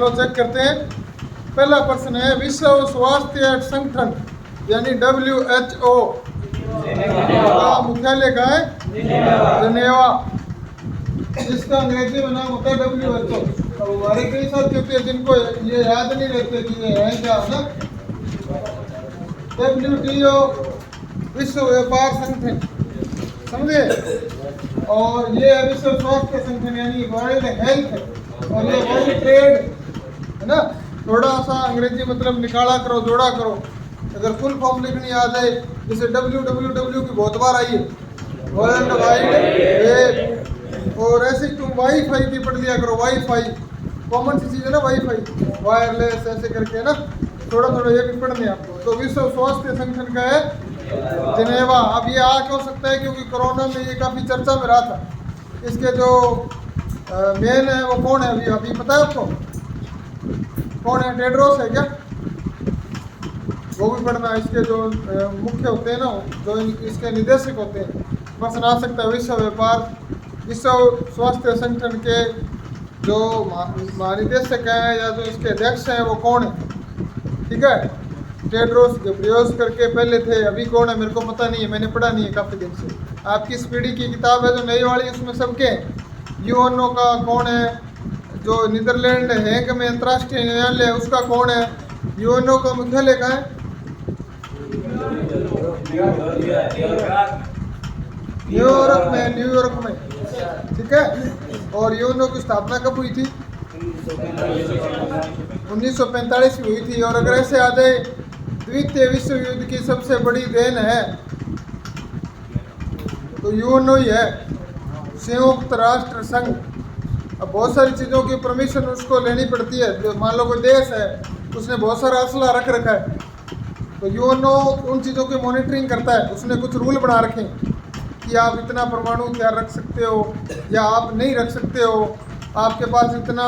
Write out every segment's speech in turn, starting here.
चलो चेक करते हैं। पहला प्रश्न है, विश्व स्वास्थ्य संगठन यानी WHO का मुख्यालय कहाँ है? जनेवा। इसका अंग्रेजी में नाम होता है WHO। अब हमारे कई साथी होते हैं जिनको ये याद नहीं रहते कि ये है क्या ना। WTO विश्व व्यापार संगठन, समझे? और ये विश्व स्वास्थ्य संगठन यानी वर्ल्ड हेल्थ, और ये वर्ल्ड ट्रेड है ना। थोड़ा सा अंग्रेजी मतलब निकाला करो, जोड़ा करो। अगर फुल फॉर्म लिखनी आ जाए, जैसे WWW की बहुत बार आई है, वर्ल्ड वाइड वेब, और ऐसे तुम वाईफाई की पढ़ लिया करो। वाईफाई कॉमन सी चीज़ है ना, वाईफाई वायरलेस ऐसे करके ना, थोड़ा थोड़ा ये भी पढ़ने आपको। तो विश्व स्वास्थ्य संगठन का है जनेवा। अब ये आ क्यों सकता है? क्योंकि कोरोना में ये काफ़ी चर्चा में रहा था। इसके जो मेन है वो कौन है? अभी पता है आपको कौन है? टेड्रोस है क्या? वो भी पढ़ना। इसके जो मुख्य होते हैं ना, जो इसके निदेशक होते हैं, प्रश्न आ सकता है। विश्व स्वास्थ्य संगठन के जो महानिदेशक हैं या जो इसके अध्यक्ष हैं वो कौन है? ठीक है, टेड्रोस घेब्रेयेसस करके पहले थे, अभी कौन है मेरे को पता नहीं है, मैंने पढ़ा नहीं है काफ़ी दिन से। आपकी इस पीढ़ी की किताब है जो नई वाली, उसमें सबके यूएनओ का कौन है? जो नीदरलैंड हेग में अंतर्राष्ट्रीय न्यायालय है उसका कौन है? यूएनओ का मुख्यालय कहाँ है? न्यूयॉर्क में। ठीक है। और यूएनओ की स्थापना कब हुई थी? 1945 में हुई थी। और अगर ऐसे आ जाए, द्वितीय विश्व युद्ध की सबसे बड़ी देन है तो यूएनओ ही है, संयुक्त राष्ट्र संघ। अब बहुत सारी चीज़ों की परमिशन उसको लेनी पड़ती है। जो मान लो कोई देश है, उसने बहुत सारा असला रख रखा है, तो यूएनओ उन चीज़ों की मॉनिटरिंग करता है। उसने कुछ रूल बना रखे कि आप इतना परमाणु हथियार रख सकते हो या आप नहीं रख सकते हो, आपके पास इतना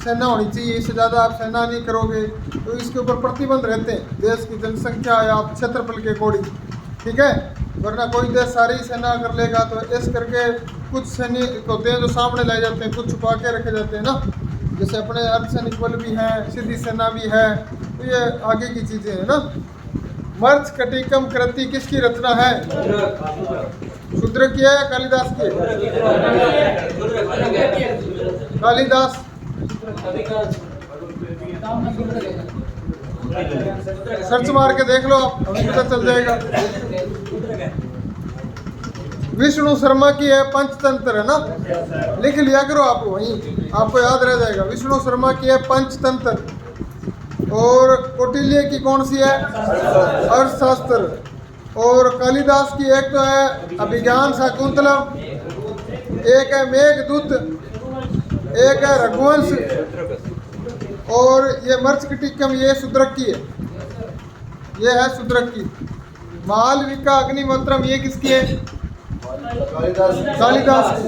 सेना होनी चाहिए, इससे ज़्यादा आप सेना नहीं करोगे। तो इसके ऊपर प्रतिबंध रहते हैं देश की जनसंख्या या क्षेत्रफल के अकॉर्डिंग। ठीक है, वरना कोई देश सारी सेना कर लेगा तो ऐसे करके कुछ सैनिक होते हैं जो सामने लाए जाते हैं, कुछ छुपा के रखे जाते हैं ना। जैसे अपने अर्धसैनिक बल भी हैं, सीधी सेना भी है, तो ये आगे की चीज़ें हैं ना। मृच्छकटिकम कृति किसकी रचना है? शूद्र की है, कालिदास की है? कालिदास। सर्च मार के देख लो आप, हमें पता चल जाएगा। विष्णु शर्मा की है पंचतंत्र, है ना, लिख लिया करो आप, वहीं आपको याद रह जाएगा। विष्णु शर्मा की है पंचतंत्र। और कौटिल्य की कौन सी है? अर्थशास्त्र। और कालिदास की एक तो है अभिज्ञान शाकुंतलम, एक है मेघदूत, एक है रघुवंश, और ये मृच्छकटिकम ये शूद्रक की है, ये है शूद्रक की। मालविका अग्निहोत्रम ये किसकी है? कालिदास की।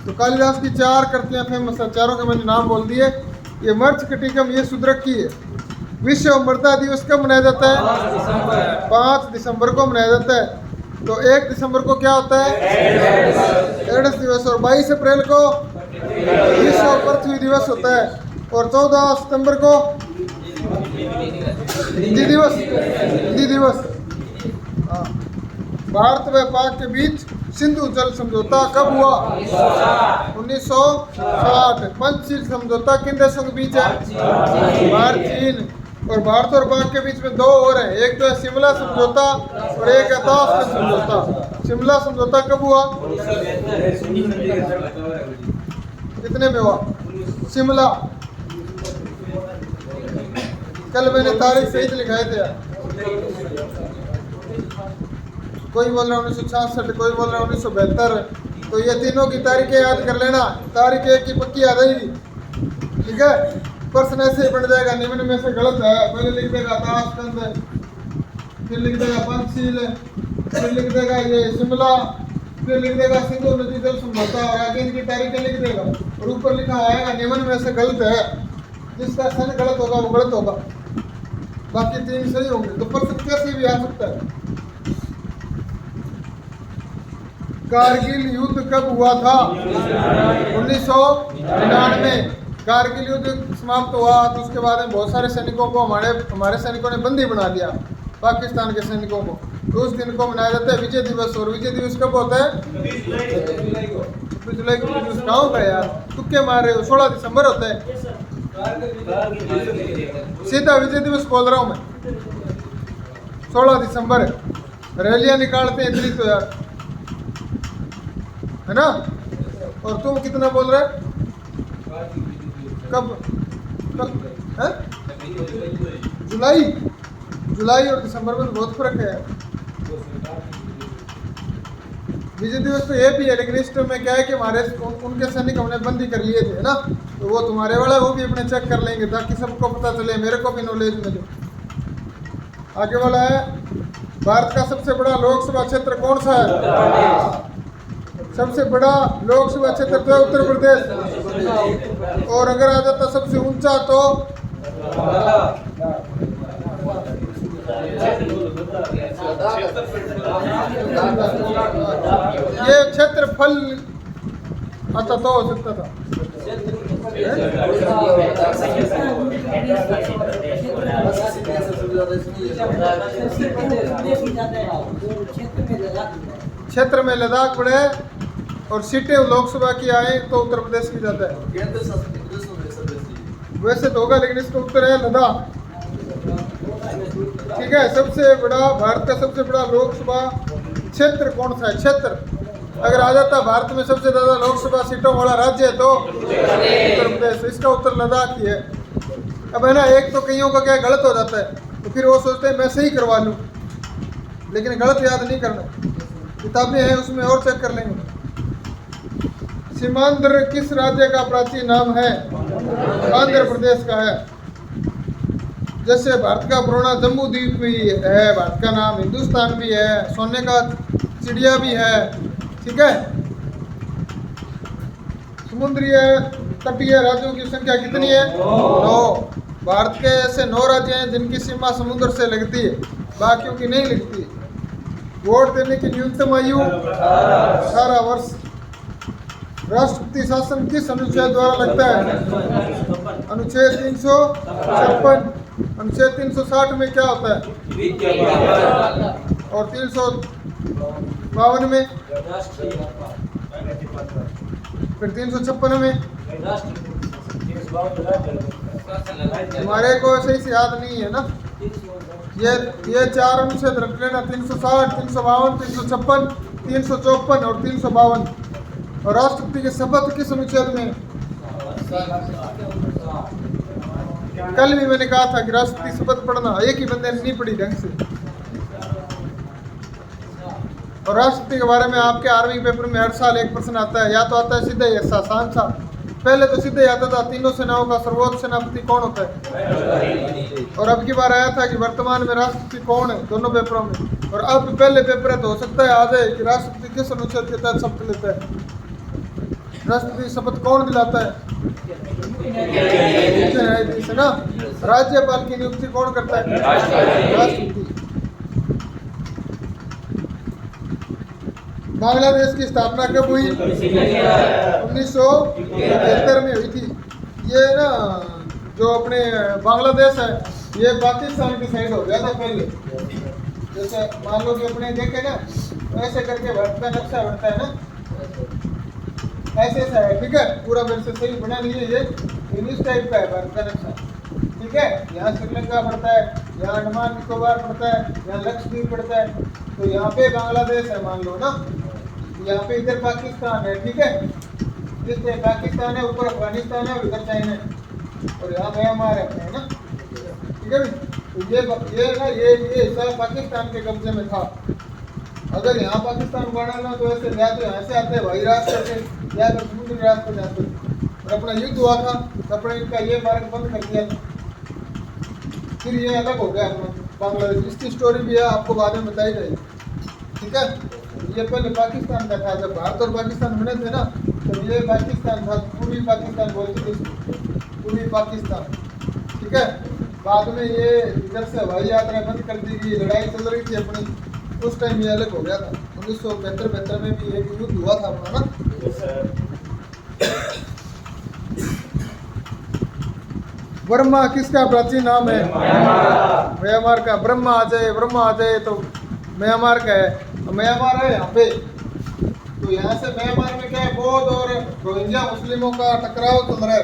तो कालिदास की 4 कृतियां फेमस है, चारों के मैंने नाम बोल दिए। ये मृच्छकटिकम ये शूद्रक की है। विश्व मृदा दिवस कब मनाया जाता है? 5 दिसंबर को मनाया जाता है। तो 1 दिसंबर को क्या होता है? एड्स दिवस। और 22 अप्रैल को विश्व पृथ्वी दिवस होता है। और 14 सितंबर को हिंदी दिवस। हाँ। भारत व पाक के बीच सिंधु जल समझौता कब हुआ? 1960। पंचशील समझौता किन देशों के बीच है? भारत, चीन। और भारत और पाक के बीच में 2 और हैं, एक तो है शिमला समझौता और एक है ताशकंद समझौता। शिमला समझौता कब हुआ? कितने में हुआ शिमला? कल मैंने तारीख सही लिखाए थे। कोई बोल रहा है 1966, कोई बोल रहा है 1972। तो ये तीनों की तारीखें याद कर लेना, तारीख एक की पक्की आ जाएगी। ठीक है, प्रश्न ऐसे ही बन जाएगा, निम्न में से गलत है। पहले लिख देगा ताशकंद, फिर लिख देगा पंचशील, फिर लिख देगा ये शिमला, फिर लिख देगा सिंधु नदी जल समझौता, और आगे इनकी तारीखें लिख देगा। और ऊपर लिखा आएगा निम्न में से गलत है, जिसका सन गलत होगा वो गलत होगा, बाकी 3 सही होंगे। तो प्रश्न कैसे भी आ सकता है। कारगिल युद्ध कब हुआ था? 1999। कारगिल युद्ध समाप्त हुआ तो उसके बाद में बहुत सारे सैनिकों को हमारे सैनिकों ने बंदी बना लिया, पाकिस्तान के सैनिकों को। तो उस दिन को मनाया जाता है विजय दिवस। और विजय दिवस कब होता है? 26 जुलाई को। कहाँ का यार, तुक्के मार रहे हो? 16 दिसंबर होता है, सीधा विजय दिवस बोल रहा हूँ मैं। 16 दिसंबर रैलियां निकालते हैं इतनी तो यार, है ना। और तुम कितना बोल रहे? कब है? जुलाई और दिसंबर में तो बहुत फर्क है। विजय दिवस तो ये भी है, लेकिन इस टाइम में क्या है कि हमारे उनके सैनिक हमने बंदी कर लिए थे ना, तो वो तुम्हारे वाला वो भी अपने चेक कर लेंगे ताकि सबको पता चले, मेरे को भी नॉलेज मिले। आगे वाला है, भारत का सबसे बड़ा लोकसभा क्षेत्र कौन सा है? सबसे बड़ा लोकसभा क्षेत्र तो है उत्तर प्रदेश। और अगर आ जाता सबसे ऊंचा तो ये क्षेत्रफल आता तो हो सकता था। क्षेत्र में लद्दाख बढ़े और सीटें लोकसभा की आए तो उत्तर प्रदेश की ज्यादा है। वैसे तो होगा, लेकिन इसका उत्तर है लद्दाख। ठीक है। सबसे बड़ा, भारत का सबसे बड़ा लोकसभा क्षेत्र कौन सा है? क्षेत्र अगर आ जाता भारत में सबसे ज्यादा लोकसभा सीटों वाला राज्य है तो उत्तर प्रदेश। इसका उत्तर लद्दाख ही है। अब है ना, एक तो कईयों का क्या गलत हो जाता है तो फिर वो सोचते हैं मैं सही करवा लूँ, लेकिन गलत याद नहीं करना, किताबें हैं उसमें और चेक कर लेंगे। सीमांध्र किस राज्य का प्राचीन नाम है? आंध्र प्रदेश का है। जैसे भारत का पुराना जम्बू द्वीप भी है, भारत का नाम हिंदुस्तान भी है, सोने का चिड़िया भी है। ठीक है। समुद्रीय तटीय राज्यों की संख्या कितनी है? 9। भारत के ऐसे 9 राज्य हैं जिनकी सीमा समुद्र से लगती है, बाकियों की नहीं लगती। वोट देने की न्यूनतम आयु 18 वर्ष। राष्ट्रपति शासन किस अनुच्छेद द्वारा लगता है? अनुच्छेद 356। अनुच्छेद 360 में क्या होता है? और 352 में? फिर 356 में? हमारे को सही से याद नहीं है ना। ये 4 अनुच्छेद रख लेना, 360, 352, 356, 354 और 352। और राष्ट्रपति की शपथ किस अनुच्छेद में? कल भी मैंने कहा था कि राष्ट्रपति शपथ पढ़ना, एक ही बंदे ने नहीं पढ़ी ढंग से। और राष्ट्रपति के बारे में आपके 8वीं पेपर में हर साल एक प्रश्न आता है, या तो आता है सीधा ही आसान सा। पहले तो सीधे आता था तीनों सेनाओं का सर्वोच्च सेनापति कौन होता है, और अब की बार आया था कि वर्तमान में राष्ट्रपति कौन है, दोनों पेपरों में। और अब पहले पेपर है तो हो सकता है आ जाए कि राष्ट्रपति किस अनुच्छेद के तहत शपथ लेता है। राष्ट्रपति शपथ कौन दिलाता है? न्यायाधीश है ना। राज्यपाल की नियुक्ति कौन करता है? राष्ट्रपति। बांग्लादेश की स्थापना कब हुई? 1973 में हुई थी। ये ना जो अपने बांग्लादेश है ये पाकिस्तान की साइड हो गया था पहले। जैसे मान लो कि अपने देखे ना, ऐसे करके भारत का नक्शा बनता है ना, ऐसे ऐसा है। ठीक है। पूरा मेरे से सही बना नहीं है, ये इस टाइप का है भारत का नक्शा। ठीक है। यहाँ श्रीलंका पड़ता है, यहाँ अंडमान निकोबार पड़ता है, यहाँ लक्षद्वीप पड़ता है, तो यहाँ पे बांग्लादेश है मान लो ना, यहाँ पे इधर पाकिस्तान है। ठीक है। जिससे पाकिस्तान है, ऊपर अफगानिस्तान है और इधर चाइना है, और यहाँ म्यांमार है ना। ठीक है। तो ये ना ये हिस्सा पाकिस्तान के कब्जे में था। अगर यहाँ पाकिस्तान बनाना तो ऐसे या तो यहाँ से आते भाई रास्ते से, या तो समुद्री रास्ते जाते। और अपना युद्ध हुआ था तो अपने इनका ये मार्ग बंद कर दिया था, फिर ये अलग हो गया अपना बांग्लादेश। इसकी स्टोरी भी है, आपको बाद में बताई जाएगी। ठीक है। ये पहले पाकिस्तान का था, जब भारत और पाकिस्तान बने थे ना तो ये पाकिस्तान था, पूर्वी पाकिस्तान बोलते थे इसको, पूर्वी पाकिस्तान। ठीक है। बाद में ये इधर से हवाई यात्रा बंद कर दी गई, लड़ाई चल रही थी अपनी, उस टाइम ये अलग हो गया था। 1972 में भी एक युद्ध हुआ था अपना ना। ब्रह्मा किसका प्राचीन नाम है? म्यांमार का। ब्रह्मा आ जाए तो म्यांमार का है। तो म्यांमार है यहाँ पे। तो यहाँ से म्यांमार में क्या है, बौद्ध और रोहिंग्या मुस्लिमों का टकराव चल रहा है।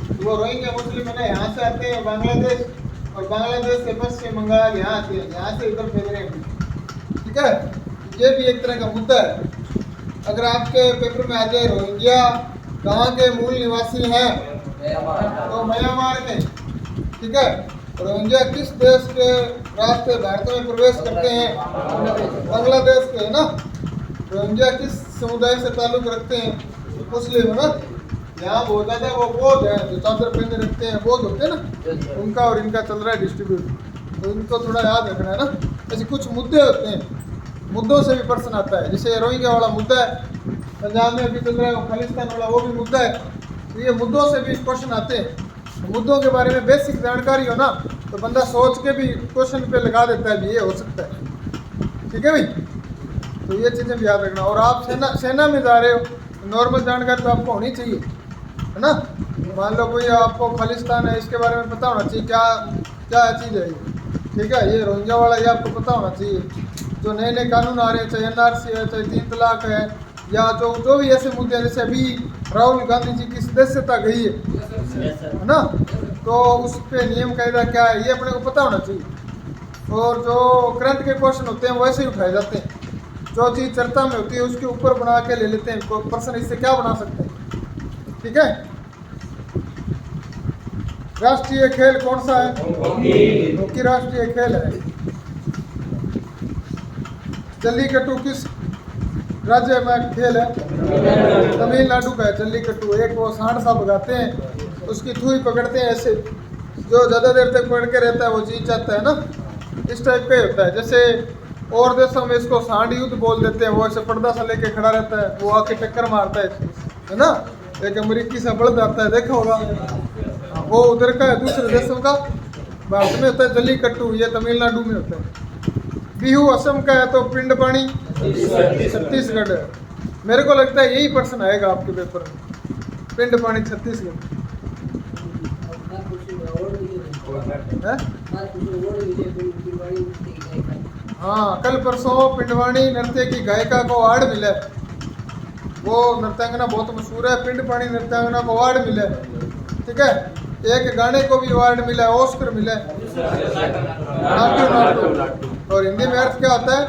तो वो रोहिंग्या मुस्लिम है ना, यहाँ से आते हैं बांग्लादेश, और बांग्लादेश से पश्चिम बंगाल यहाँ आते हैं, यहाँ से इधर फैल रहे हैं। ठीक है, ये भी एक तरह का मुद्दा है। अगर आपके पेपर में आ जाए रोहिंग्या कहाँ के मूल निवासी हैं, तो म्यांमार के। ठीक है, रोहिंग्या किस देश के रास्ते भारत में प्रवेश करते हैं? बांग्लादेश के, है ना। रोहिंग्या किस समुदाय से ताल्लुक रखते हैं? मुस्लिम, है ना। यहाँ बहुत ज़्यादा वो बौद्ध है, जो चादर पहने रखते हैं, बौद्ध होते हैं ना, उनका और इनका चल रहा है डिस्ट्रीब्यूट। तो इनको थोड़ा याद रखना है ना। ऐसे कुछ मुद्दे होते हैं, मुद्दों से भी प्रश्न आता है। जैसे रोहिंग्या वाला मुद्दा है, पंजाब में अभी चल रहा है, खालिस्तान वाला वो भी मुद्दा है। तो ये मुद्दों से भी क्वेश्चन आते हैं। मुद्दों के बारे में बेसिक जानकारी हो ना, तो बंदा सोच के भी क्वेश्चन पे लगा देता है भी ये हो सकता है। ठीक है भाई, तो ये चीज़ें भी याद रखना। और आप सेना में जा रहे हो, नॉर्मल जानकारी तो आपको होनी चाहिए, है ना। मान लो कोई आपको खालिस्तान है, इसके बारे में पता होना चाहिए क्या क्या चीज़ है ये। ठीक है, ये रोहिंग्या वाला ये आपको पता होना चाहिए। जो नए नए कानून आ रहे हैं, चाहे NRC है, चाहे 3 तलाक है, या जो भी ऐसे मुद्दे हैं, जैसे अभी राहुल गांधी जी की सदस्यता गई है ना, तो उस पर नियम कायदा क्या है ये अपने को पता होना चाहिए। और जो करंट के क्वेश्चन होते हैं वो ऐसे ही उठाए जाते हैं। जो चीज़ चर्चा में होती है उसके ऊपर बना के ले लेते हैं, कोई पर्सन इससे क्या बना सकते हैं। ठीक है, राष्ट्रीय खेल कौन सा है? हॉकी राष्ट्रीय खेल है। जल्लीकट्टू किस राज्य में खेल है? तमिलनाडु का है जल्लीकट्टू। एक वो सांड सा भगाते हैं, उसकी थूई पकड़ते हैं, ऐसे जो ज़्यादा देर तक पकड़ के रहता है वो जीत जाता है ना। इस टाइप का ही होता है। जैसे और देशों में इसको सांड युद्ध बोल देते हैं। वो ऐसे पर्दा सा लेके खड़ा रहता है, वो आके टक्कर मारता है ना। एक अमेरिकी सा बल्द आता है, देखा होगा, वो उधर का है, दूसरे देशों का। भारत में होता है जल्लीकट्टू, ये तमिलनाडु में होता है। बिहू असम का है, तो पिंड पानी छत्तीसगढ़ है। मेरे को लगता है यही प्रश्न आएगा आपके पेपर में, पिंड पानी छत्तीसगढ़ है। हाँ, कल परसों पिंडवानी नृत्य की गायिका को अवार्ड मिला। वो नृत्यांगना बहुत मशहूर है, पिंड पानी नृत्यांगना को अवार्ड मिला। ठीक है, एक गाने को भी अवार्ड मिला, ऑस्कर मिला, नाट्यो नाट्यो। और हिंदी में अर्थ क्या होता है?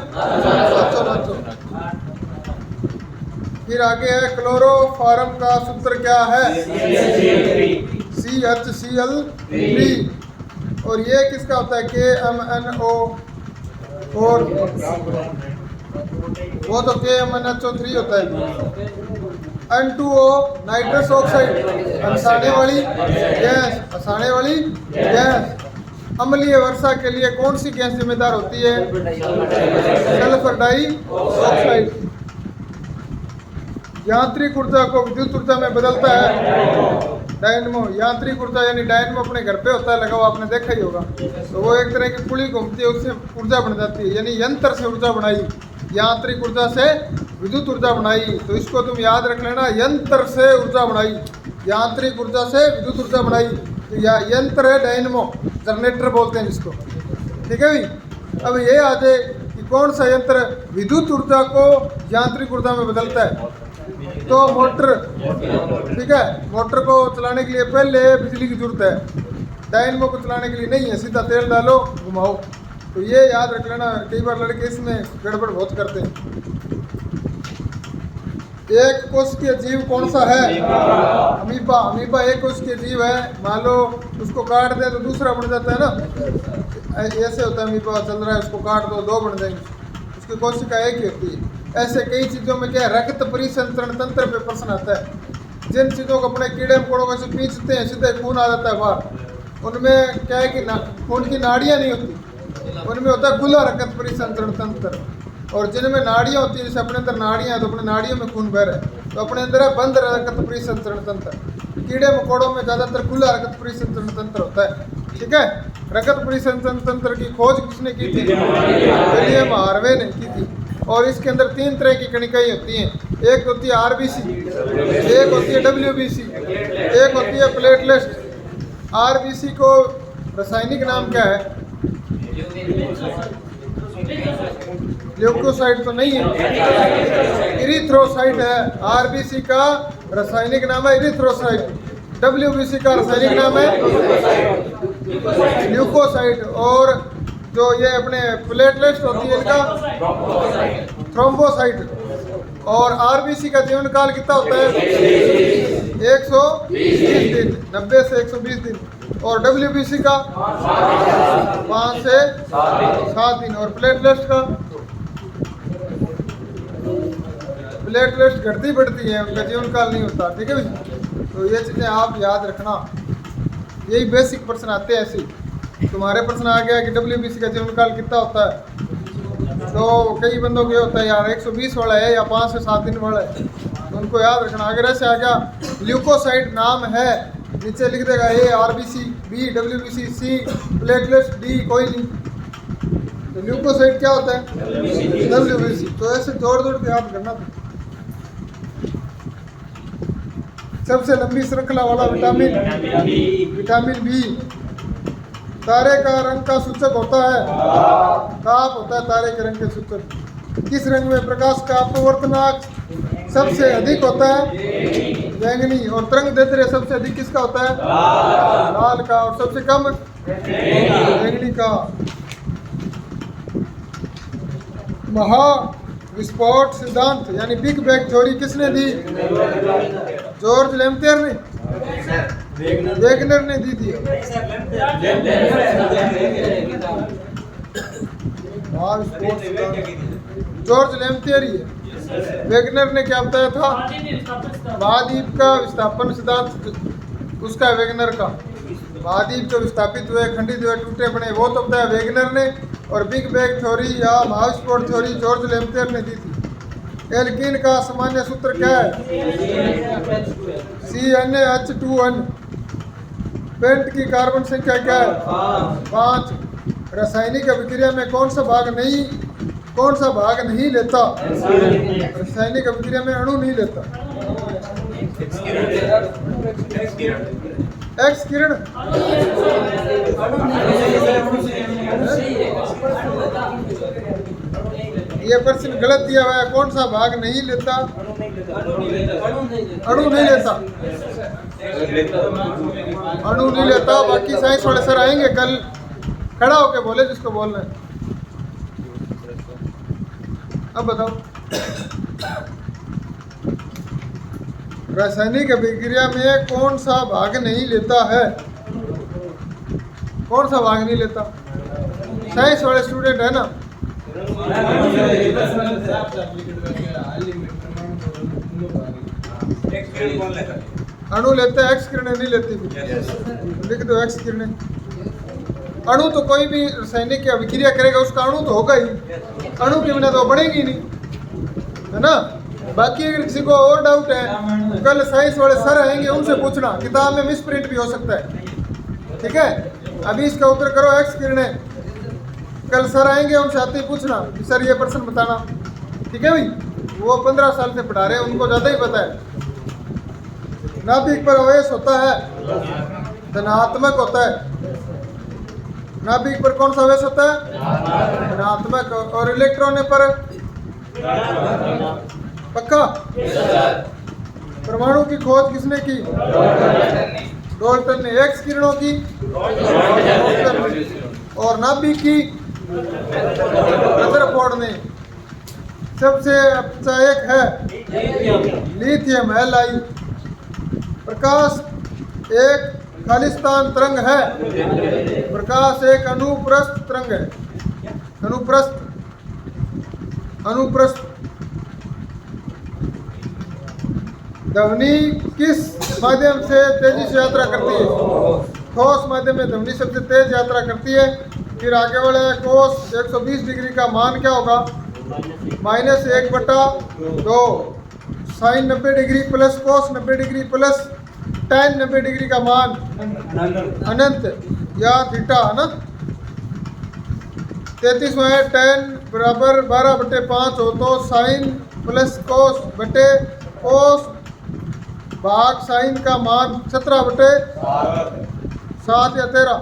नाचो नाचो। फिर आगे है क्लोरोफॉर्म का सूत्र क्या है? CHCl3। और ये किसका होता है? KMNO। और वो तो KMNHO3 होता है। N2O नाइट्रस ऑक्साइड, हंसाने वाली गैस। अम्लीय वर्षा के लिए कौन सी गैस जिम्मेदार होती है? Sulphur dioxide. यांत्रिक ऊर्जा को विद्युत ऊर्जा में बदलता है डायनमो। यांत्रिक ऊर्जा यानी डायनमो अपने घर पे होता है लगा हुआ, आपने देखा ही होगा। तो वो एक तरह की पुली घूमती है, उससे ऊर्जा बन जाती है, यानी यंत्र से ऊर्जा बनाई, यांत्रिक ऊर्जा से विद्युत ऊर्जा बनाई। तो इसको तुम याद रख लेना, यंत्र से ऊर्जा बनाई, यांत्रिक ऊर्जा से विद्युत ऊर्जा बनाई। तो यंत्र है डायनमो, जनरेटर बोलते हैं जिसको। ठीक है भाई, अब ये आ जाए कि कौन सा यंत्र विद्युत ऊर्जा को यांत्रिक ऊर्जा में बदलता है? तो मोटर। ठीक है, मोटर को चलाने के लिए पहले बिजली की जरूरत है, डायनमो को चलाने के लिए नहीं है, सीधा तेल डालो घुमाओ। तो ये याद रख लेना, कई बार लड़के इसमें गड़बड़ बहुत करते हैं। एक कोशिकीय जीव कौन सा है? अमीबा। अमीबा एक कोशिकीय जीव है। मान लो उसको काट दे तो दूसरा बन जाता है ना, ऐसे होता है। अमीबा चल रहा है, उसको काट दो, 2 बन जाएंगे, उसकी कोशिका एक ही होती है। ऐसे कई चीज़ों में क्या है, रक्त परिसंचरण तंत्र पे प्रश्न आता है। जिन चीज़ों को अपने कीड़े मकोड़ों को से खींचते हैं, सीधे खून आ जाता है बाहर। उनमें क्या है कि खून की नाड़ियाँ नहीं होती, उनमें होता है खुला रक्त परिसंचरण तंत्र। और जिनमें नाड़ियाँ होती है, जैसे अपने अंदर नाड़ियाँ हैं तो अपने नाड़ियों में खून बह रहा है, तो अपने अंदर है बंद रक्त परिसंचरण तंत्र। कीड़े मकोड़ों में ज़्यादातर खुला रक्त परिसंचरण तंत्र होता है। ठीक है, रक्त परिसंचरण तंत्र की खोज किसने की थी? विलियम हार्वे ने की थी। और इसके अंदर 3 तरह की कणिकाएं होती हैं। एक होती है RBC, एक होती है WBC, एक होती है प्लेटलेट। आरबीसी को रासायनिक नाम क्या है? ल्यूकोसाइट तो नहीं है, इरिथ्रोसाइट है। आरबीसी का रासायनिक नाम है इरिथ्रोसाइट। डब्ल्यूबीसी का रासायनिक नाम है ल्यूकोसाइट। और जो ये अपने प्लेटलेट्स होती है इनका थ्रोम्बोसाइट। और आरबीसी का जीवन काल कितना होता है? 120 दिन, 90 से 120 दिन। और डब्ल्यूबीसी का 5 से 7 दिन। और प्लेटलेट्स का, प्लेटलेट्स घटती बढ़ती है, उनका जीवन काल नहीं होता। ठीक है भाई, तो ये चीज़ें आप याद रखना। यही बेसिक प्रश्न आते हैं ऐसे। तुम्हारे प्रश्न आ गया कि डब्ल्यूबीसी का जीवन काल कितना होता है, तो कई बंदों को ये होता है यार 120 वाला है या 5 से 7 दिन वाला है, तो उनको याद रखना। अगर ऐसे आ गया ल्यूकोसाइट नाम है, नीचे लिख देगा A RBC, B WBC, C platelets, D कोई नहीं। तो ल्यूकोसाइट क्या होता है? डब्ल्यूबीसी। तो ऐसे जोड़ जोड़ के याद करना। सबसे लंबी श्रृंखला वाला विटामिन बी तारे का रंग का सूचक होता है। ताप होता है तारे के रंग के सूचक। किस रंग में प्रकाश का अपवर्तनांक सबसे अधिक होता है? बैंगनी। और तरंग दैर्ध्य सबसे अधिक किसका होता है? लाल का। और सबसे कम बैंगनी का। महाविस्फोट सिद्धांत यानी बिग बैंग थ्योरी किसने दी? जॉर्ज लेम्पेयर ने, वेगनर ने दी थी। जॉर्ज लेम्पेयर ही है। वेगनर ने क्या बताया था? महाद्वीप का विस्थापन सिद्धांत, उसका वेगनर का। महाद्वीप जो विस्थापित हुए, खंडित हुए, टूटे बने, वो तो बताया वेगनर ने। और बिग बैंग थ्योरी या महाविस्फोट थ्योरी जॉर्ज लेम्पेयर ने दी थी। एल्कीन का सामान्य सूत्र क्या है? CnH2n। पेंट की कार्बन संख्या क्या है? 5। रासायनिक अभिक्रिया में कौन सा भाग नहीं लेता? रासायनिक अभिक्रिया में अणु नहीं लेता। एक्स किरण। ये प्रश्न गलत दिया हुआ है। कौन सा भाग नहीं लेता? अणु नहीं लेता। अणु नहीं लेता। बाकी साइंस वाले सर आएंगे कल, खड़ा होके बोले जिसको बोलना है। अब बताओ, रासायनिक अभिक्रिया में कौन सा भाग नहीं लेता है? कौन सा भाग नहीं लेता? साइंस वाले स्टूडेंट है ना? अणु लेते हैं, एक्स किरणें नहीं लेती। लिख दो एक्स किरणें। अणु तो कोई भी रासायनिक अभिक्रिया करेगा उसका अणु तो होगा ही। अणु के बिना तो बनेगी नहीं, है ना? बाकी अगर किसी को और डाउट है तो कल साइंस वाले सर आएंगे, उनसे पूछना। किताब में मिस प्रिंट भी हो सकता है। ठीक है, अभी इसका उत्तर करो एक्स किरणें। कल सर आएंगे, उनसे आते ही पूछना कि सर ये प्रश्न बताना। ठीक है भाई, वो 15 साल से पढ़ा रहे हैं, उनको ज़्यादा ही पता है। नाभिक पर OS होता है, धनात्मक होता है। नाभिक पर कौन सा OS होता है? धनात्मक। और इलेक्ट्रॉन पर पक्का। परमाणु की खोज किसने की? डाल्टन ने। एक्स किरणों की और नाभिक की रदरफोर्ड ने। सबसे अच्छा एक है लिथियम Li। प्रकाश एक खालिस्तान तरंग है। प्रकाश एक अनुप्रस्थ तरंग है। अनुप्रस्थ। ध्वनि किस माध्यम से तेजी से यात्रा करती है? ठोस माध्यम में ध्वनि सबसे तेज यात्रा करती है। फिर आगे वाले कोस 120 डिग्री का मान क्या होगा? -1/2। Sine 90 degree plus cos 90 degree plus tan 90 degree का मान अनंत या थीटा, है ना? 33 में tan बराबर 12/5 हो तो साइन प्लस कोस बटे कोस भाग साइन का मान 17/7 7 या 13?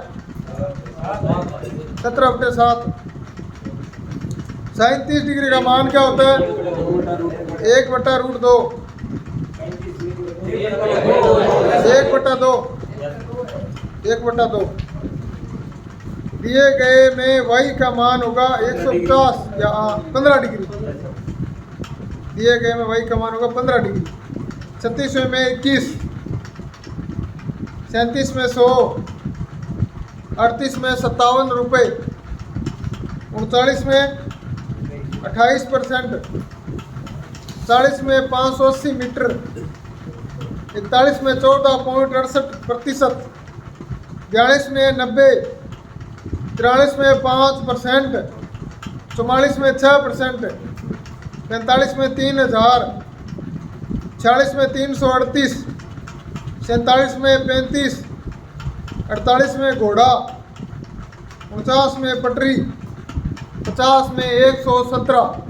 17/7। 37 डिग्री का मान क्या होता है? 1/√2। 1/2। 1/2। दिए गए में y का मान होगा 150 या 15 डिग्री। दिए गए में y का मान होगा 15 डिग्री। 36वें में 21, 37 में 100, 38 में 57 रुपये, 39 में 28%, 40 में 580 मीटर, 41 में 14.68%, 42 में 90, 43 में 5%, 44 में 6%, 45 में 3000, 46 में 338, 47 में 35, 48 में घोड़ा, 49 में पटरी, 50 में 117।